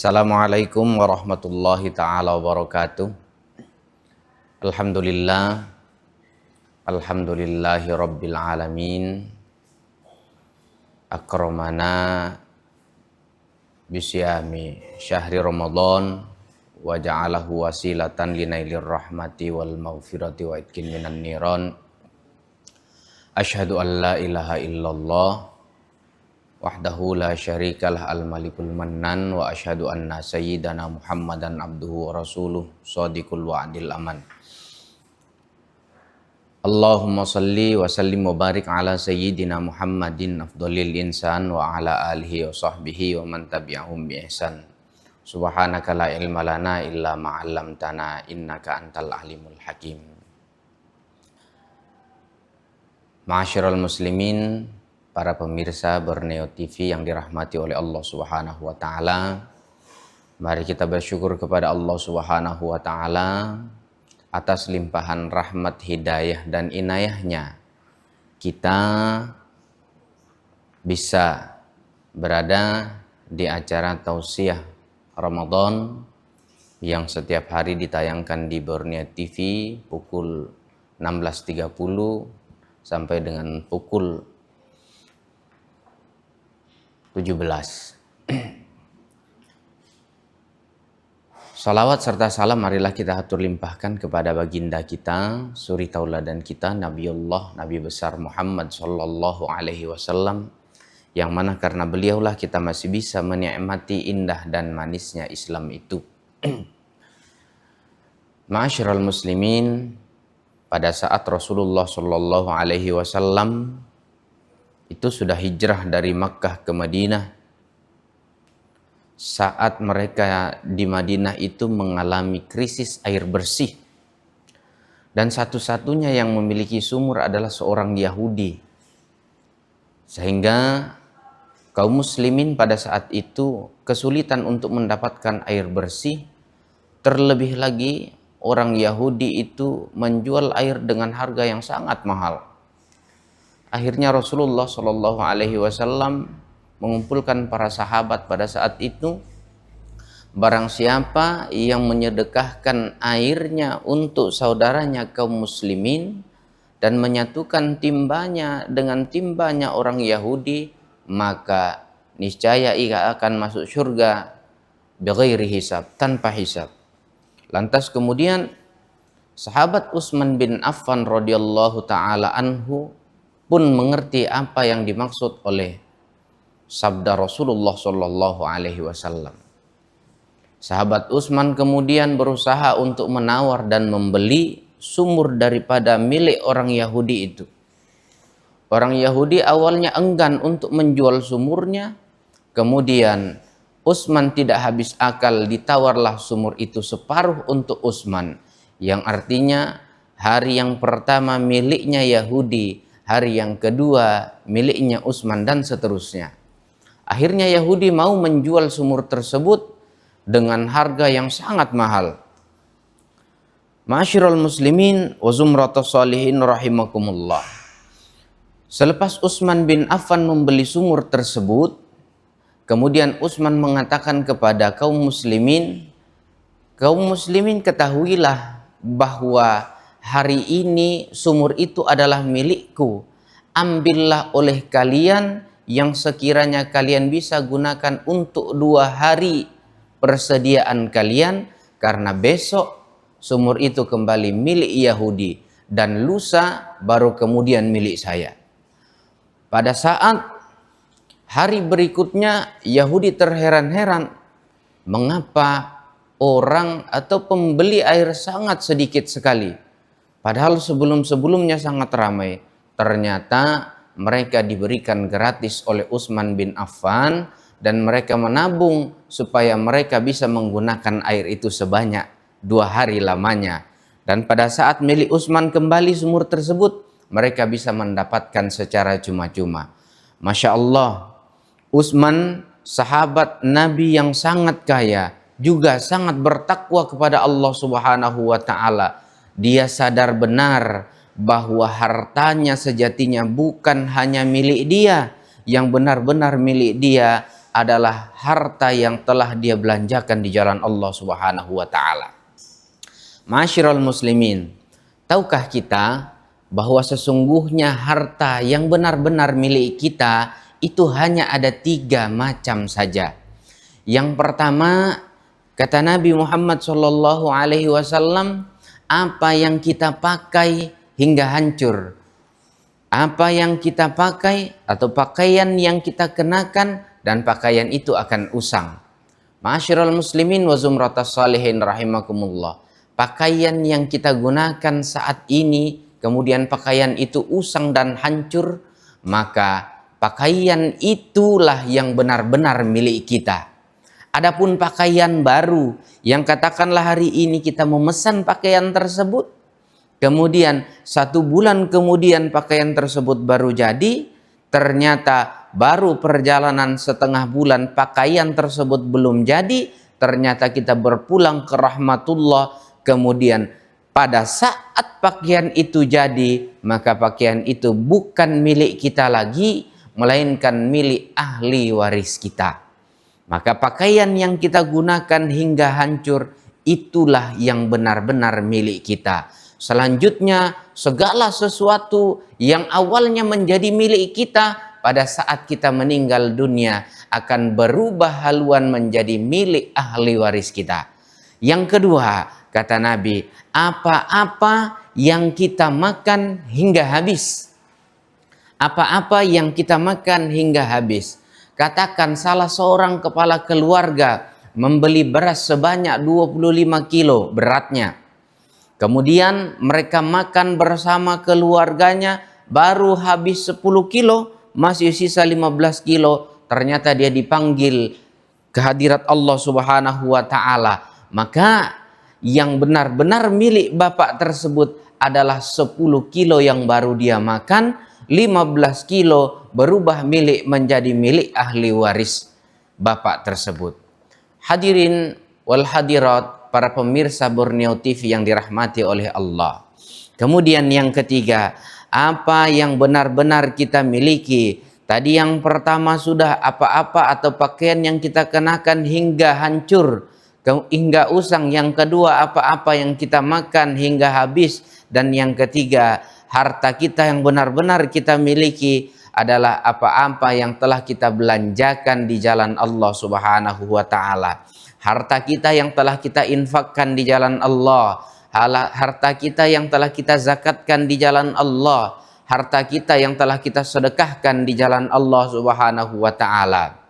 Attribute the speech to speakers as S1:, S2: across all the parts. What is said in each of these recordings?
S1: Assalamualaikum warahmatullahi ta'ala wabarakatuh. Alhamdulillah, alhamdulillahi rabbil alamin. Akramana bisyami syahri Ramadan wa ja'alahu wasilatan linailir rahmati wal maghfirati wa itkin minan niran. Asyhadu an la ilaha illallah wahdahu la syarikalah al-malikul mannan wa asyhadu anna sayyidana Muhammadan abduhu wa rasuluh shadiqul wa'dil aman. Allahumma salli wa sallim wa barik ala sayyidina Muhammadin afdhalil insan wa ala alihi wa sahbihi wa man tabi'ahum bi ihsan. Subhanaka la ilma lana illa ma 'allamtana innaka antal alimul hakim. Ma'asyiral muslimin, para pemirsa Borneo TV yang dirahmati oleh Allah Subhanahu wa taala. Mari kita bersyukur kepada Allah Subhanahu wa taala atas limpahan rahmat, hidayah dan inayahnya. Kita bisa berada di acara tausiah Ramadan yang setiap hari ditayangkan di Borneo TV pukul 16.30 sampai dengan pukul 17. Salawat serta salam marilah kita atur limpahkan kepada baginda kita, suri tauladan kita, Nabiullah, Nabi besar Muhammad sallallahu alaihi wasallam, yang mana karena beliaulah kita masih bisa menikmati indah dan manisnya Islam itu. Ma'asyiral muslimin, pada saat Rasulullah sallallahu alaihi wasallam itu sudah hijrah dari Makkah ke Madinah. Saat mereka di Madinah itu mengalami krisis air bersih. Dan satu-satunya yang memiliki sumur adalah seorang Yahudi. Sehingga kaum muslimin pada saat itu kesulitan untuk mendapatkan air bersih. Terlebih lagi orang Yahudi itu menjual air dengan harga yang sangat mahal. Akhirnya Rasulullah Shallallahu Alaihi Wasallam mengumpulkan para sahabat pada saat itu. Barang siapa yang menyedekahkan airnya untuk saudaranya kaum muslimin dan menyatukan timbanya dengan timbanya orang Yahudi, maka niscaya ia akan masuk surga bighairi hisab, tanpa hisab. Lantas kemudian sahabat Utsman bin Affan radhiyallahu taala anhu pun mengerti apa yang dimaksud oleh sabda Rasulullah Shallallahu Alaihi Wasallam. Sahabat Utsman kemudian berusaha untuk menawar dan membeli sumur daripada milik orang Yahudi itu. Orang Yahudi awalnya enggan untuk menjual sumurnya, kemudian Utsman tidak habis akal, ditawarlah sumur itu separuh untuk Utsman, yang artinya hari yang pertama miliknya Yahudi, hari yang kedua miliknya Utsman, dan seterusnya. Akhirnya Yahudi mau menjual sumur tersebut dengan harga yang sangat mahal. Ma'asyiral muslimin wa zumratus sholihin rahimakumullah. Selepas Utsman bin Affan membeli sumur tersebut, kemudian Utsman mengatakan kepada kaum muslimin ketahuilah bahwa hari ini sumur itu adalah milikku. Ambillah oleh kalian yang sekiranya kalian bisa gunakan untuk 2 hari persediaan kalian, karena besok sumur itu kembali milik Yahudi dan lusa baru kemudian milik saya. Pada saat hari berikutnya Yahudi terheran-heran mengapa orang atau pembeli air sangat sedikit sekali, padahal sebelum-sebelumnya sangat ramai. Ternyata mereka diberikan gratis oleh Utsman bin Affan dan mereka menabung supaya mereka bisa menggunakan air itu sebanyak 2 hari lamanya. Dan pada saat milik Utsman kembali sumur tersebut, mereka bisa mendapatkan secara cuma-cuma. Masya Allah, Utsman sahabat Nabi yang sangat kaya, juga sangat bertakwa kepada Allah Subhanahu wa taala. Dia sadar benar bahwa hartanya sejatinya bukan hanya milik dia, yang benar-benar milik dia adalah harta yang telah dia belanjakan di jalan Allah Subhanahu wa taala. Ma'asyiral muslimin, tahukah kita bahwa sesungguhnya harta yang benar-benar milik kita itu hanya ada 3 macam saja. Yang pertama, kata Nabi Muhammad SAW, apa yang kita pakai hingga hancur, apa yang kita pakai atau pakaian yang kita kenakan dan pakaian itu akan usang. Ma'asyiral muslimin wa zumratas salihin rahimakumullah. Pakaian yang kita gunakan saat ini kemudian pakaian itu usang dan hancur, maka pakaian itulah yang benar-benar milik kita. Adapun pakaian baru yang katakanlah hari ini kita memesan pakaian tersebut, kemudian 1 bulan kemudian pakaian tersebut baru jadi, ternyata baru perjalanan setengah bulan pakaian tersebut belum jadi, ternyata kita berpulang ke rahmatullah, kemudian pada saat pakaian itu jadi, maka pakaian itu bukan milik kita lagi, melainkan milik ahli waris kita. Maka pakaian yang kita gunakan hingga hancur, itulah yang benar-benar milik kita. Selanjutnya, segala sesuatu yang awalnya menjadi milik kita pada saat kita meninggal dunia akan berubah haluan menjadi milik ahli waris kita. Yang kedua, kata Nabi, apa-apa yang kita makan hingga habis. Apa-apa yang kita makan hingga habis. Katakan salah seorang kepala keluarga membeli beras sebanyak 25 kilo beratnya. Kemudian mereka makan bersama keluarganya, baru habis 10 kilo, masih sisa 15 kilo. Ternyata dia dipanggil ke hadirat Allah Subhanahu wa taala. Maka yang benar-benar milik bapak tersebut adalah 10 kilo yang baru dia makan, 15 kilo berubah milik menjadi milik ahli waris bapak tersebut. Hadirin wal hadirat, para pemirsa Borneo TV yang dirahmati oleh Allah. Kemudian yang ketiga, apa yang benar-benar kita miliki. Tadi yang pertama sudah apa-apa atau pakaian yang kita kenakan hingga hancur, hingga usang. Yang kedua, apa-apa yang kita makan hingga habis. Dan yang ketiga, harta kita yang benar-benar kita miliki adalah apa-apa yang telah kita belanjakan di jalan Allah Subhanahu wa taala. Harta kita yang telah kita infakkan di jalan Allah, harta kita yang telah kita zakatkan di jalan Allah, harta kita yang telah kita sedekahkan di jalan Allah Subhanahu wa taala.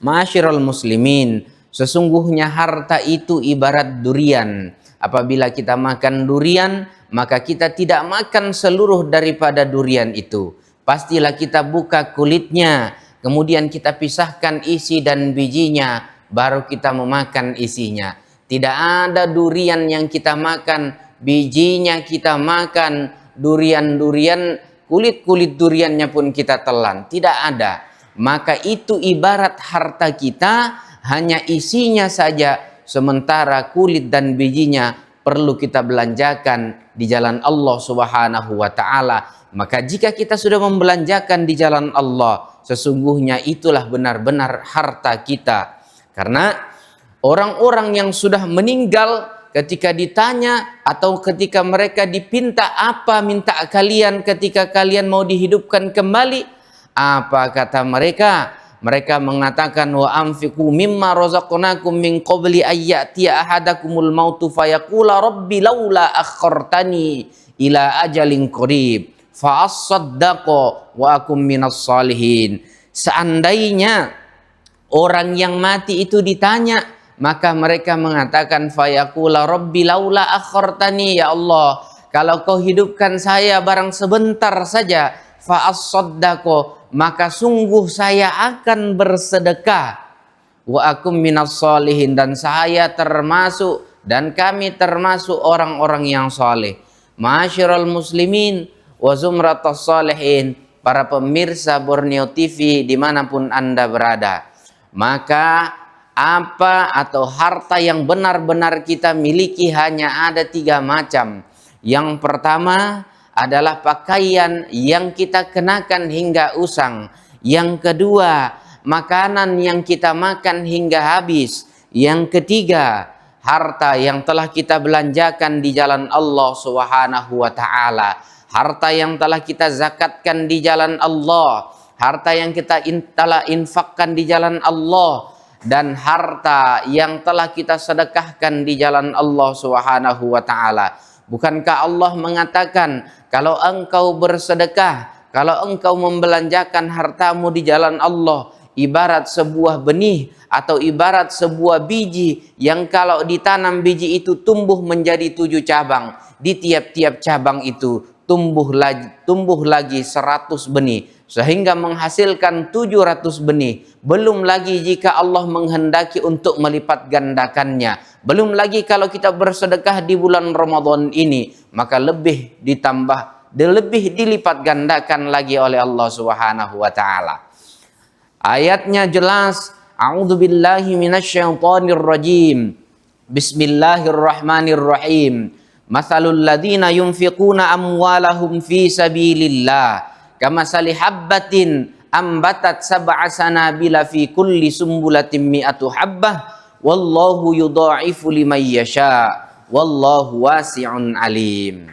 S1: Ma'asyiral muslimin, sesungguhnya harta itu ibarat durian. Apabila kita makan durian, maka kita tidak makan seluruh daripada durian itu. Pastilah kita buka kulitnya, kemudian kita pisahkan isi dan bijinya, baru kita memakan isinya. Tidak ada durian yang kita makan, bijinya kita makan, durian-durian, kulit-kulit duriannya pun kita telan. Tidak ada. Maka itu ibarat harta kita, hanya isinya saja, sementara kulit dan bijinya perlu kita belanjakan di jalan Allah Subhanahu wa taala. Maka jika kita sudah membelanjakan di jalan Allah, sesungguhnya itulah benar-benar harta kita. Karena orang-orang yang sudah meninggal, ketika ditanya atau ketika mereka dipinta, apa minta kalian ketika kalian mau dihidupkan kembali? Apa kata mereka? Mereka mengatakan, wa anfiqu mimma razaqnakum min qabli ayyatiya ahadakumul mautu fayaqula rabbi laula akhartani ila ajalin qarib fa asaddaqo wa akum minas salihin. Seandainya orang yang mati itu ditanya, maka mereka mengatakan fayaqula rabbi laula akhartani, ya Allah, kalau kau hidupkan saya barang sebentar saja, fa asaddaqo, maka sungguh saya akan bersedekah, wa akum minas salihin, dan saya termasuk dan kami termasuk orang-orang yang saleh. Ma'asyiral muslimin wa zumratas salihin, para pemirsa Borneo TV dimanapun Anda berada, maka apa atau harta yang benar-benar kita miliki hanya ada 3 macam. Yang pertama adalah pakaian yang kita kenakan hingga usang. Yang kedua makanan yang kita makan hingga habis. Yang ketiga, harta yang telah kita belanjakan di jalan Allah Subhanahu wa taala, harta yang telah kita zakatkan di jalan Allah, harta yang kita telah infakkan di jalan Allah, dan harta yang telah kita sedekahkan di jalan Allah Subhanahu wa taala. Bukankah Allah mengatakan, kalau engkau bersedekah, kalau engkau membelanjakan hartamu di jalan Allah, ibarat sebuah benih atau ibarat sebuah biji yang kalau ditanam biji itu tumbuh menjadi 7 cabang. Di tiap-tiap cabang itu tumbuh lagi 100 benih, sehingga menghasilkan 700 benih. Belum lagi jika Allah menghendaki untuk melipat gandakannya. Belum lagi kalau kita bersedekah di bulan Ramadan ini, maka lebih dilipat gandakan lagi oleh Allah Subhanahu wa taala. Ayatnya jelas, a'udzubillahi minasyaitonirrajim. Bismillahirrahmanirrahim. Mathalul ladzina yunfiquna amwalahum fi sabilillah kamasali habbatin ambatat sab'a sanabila fi kulli sumbulatin mi'atu habbah wallahu yudha'ifu liman yasha wallahu wasi'un alim.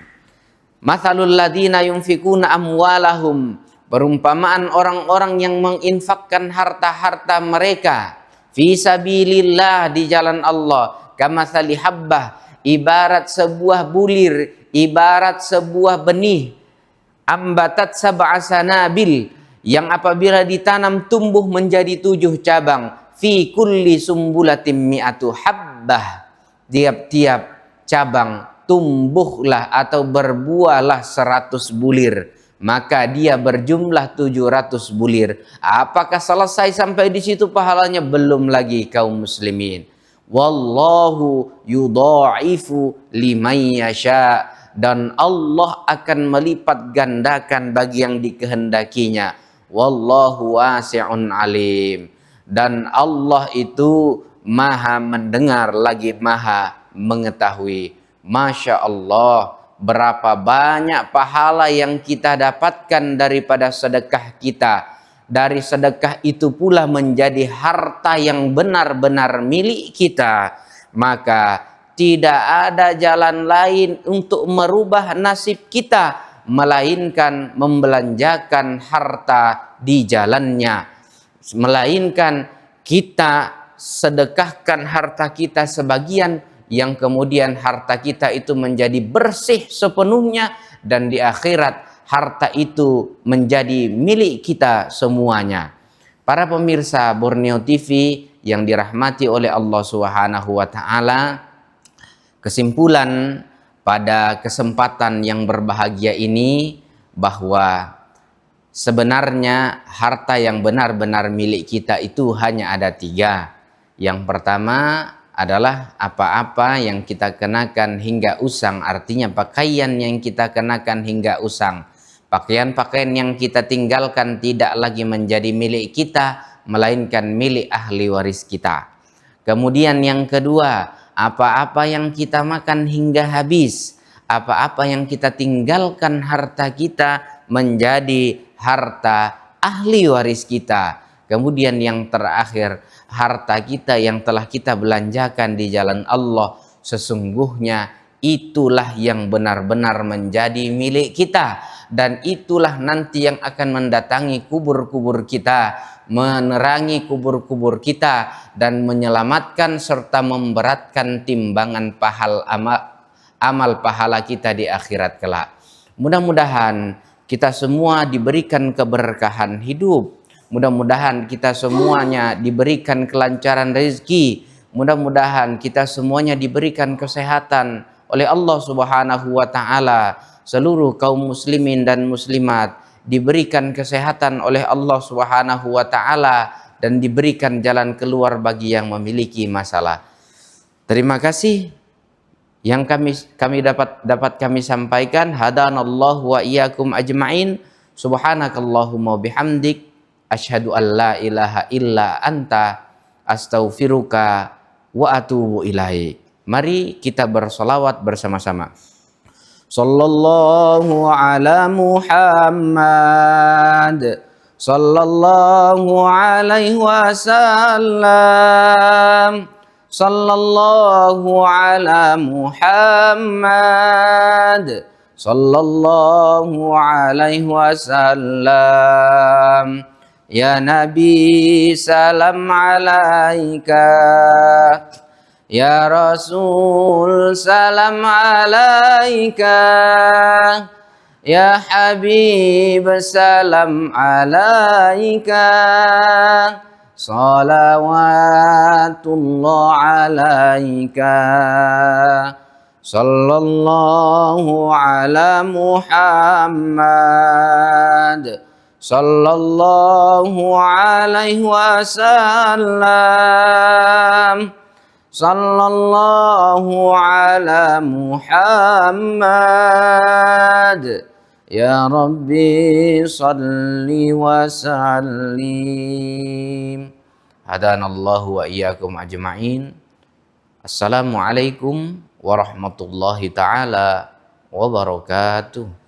S1: Mathalul ladzina yunfiquna amwalahum, perumpamaan orang-orang yang menginfakkan harta-harta mereka fi sabilillah, di jalan Allah, kamatsali habbah, ibarat sebuah bulir, ibarat sebuah benih, ambatat sab'a sanabil, yang apabila ditanam tumbuh menjadi 7 cabang, fi kulli sumbulatin mi'atu habbah, tiap-tiap cabang tumbuhlah atau berbuahlah 100 bulir, maka dia berjumlah 700 bulir. Apakah selesai sampai di situ pahalanya? Belum lagi kaum muslimin. Wallahu yudha'ifu liman yasha, dan Allah akan melipat gandakan bagi yang dikehendakinya. Wallahu wasi'un alim, dan Allah itu maha mendengar lagi maha mengetahui. Masya Allah, berapa banyak pahala yang kita dapatkan daripada sedekah kita. Dari sedekah itu pula menjadi harta yang benar-benar milik kita. Maka tidak ada jalan lain untuk merubah nasib kita, melainkan membelanjakan harta di jalannya. Melainkan kita sedekahkan harta kita sebagian, yang kemudian harta kita itu menjadi bersih sepenuhnya, dan di akhirat harta itu menjadi milik kita semuanya. Para pemirsa Borneo TV yang dirahmati oleh Allah Subhanahu wa taala, kesimpulan pada kesempatan yang berbahagia ini bahwa sebenarnya harta yang benar-benar milik kita itu hanya ada 3. Yang pertama adalah apa-apa yang kita kenakan hingga usang, artinya pakaian yang kita kenakan hingga usang. Pakaian-pakaian yang kita tinggalkan tidak lagi menjadi milik kita, melainkan milik ahli waris kita. Kemudian yang kedua, apa-apa yang kita makan hingga habis, apa-apa yang kita tinggalkan harta kita menjadi harta ahli waris kita. Kemudian yang terakhir, harta kita yang telah kita belanjakan di jalan Allah, sesungguhnya itulah yang benar-benar menjadi milik kita, dan itulah nanti yang akan mendatangi kubur-kubur kita, menerangi kubur-kubur kita, dan menyelamatkan serta memberatkan timbangan amal pahala kita di akhirat kelak. Mudah-mudahan kita semua diberikan keberkahan hidup. Mudah-mudahan kita semuanya diberikan kelancaran rezeki. Mudah-mudahan kita semuanya diberikan kesehatan oleh Allah Subhanahu wa taala. Seluruh kaum muslimin dan muslimat diberikan kesehatan oleh Allah Subhanahu wa taala dan diberikan jalan keluar bagi yang memiliki masalah. Terima kasih yang kami dapat kami sampaikan. Hadanallahu wa iyyakum ajmain. Subhanakallahumma bihamdik asyhadu an la ilaha illa anta astaghfiruka wa atubu ilaik. Mari kita bersolawat bersama-sama. Sallallahu ala Muhammad sallallahu alaihi wasallam, sallallahu ala Muhammad, sallallahu alaihi wasallam. Ya Nabi salam alaika, ya Rasul salam alaika, ya Habib salam alaika, salawatullah alaika, sallallahu ala Muhammad, sallallahu alaihi wasallam, sallallahu ala Muhammad. Ya Rabbi salli wa sallim. Hadanallahu wa iyyakum ajma'in. Assalamualaikum warahmatullahi taala wabarakatuh.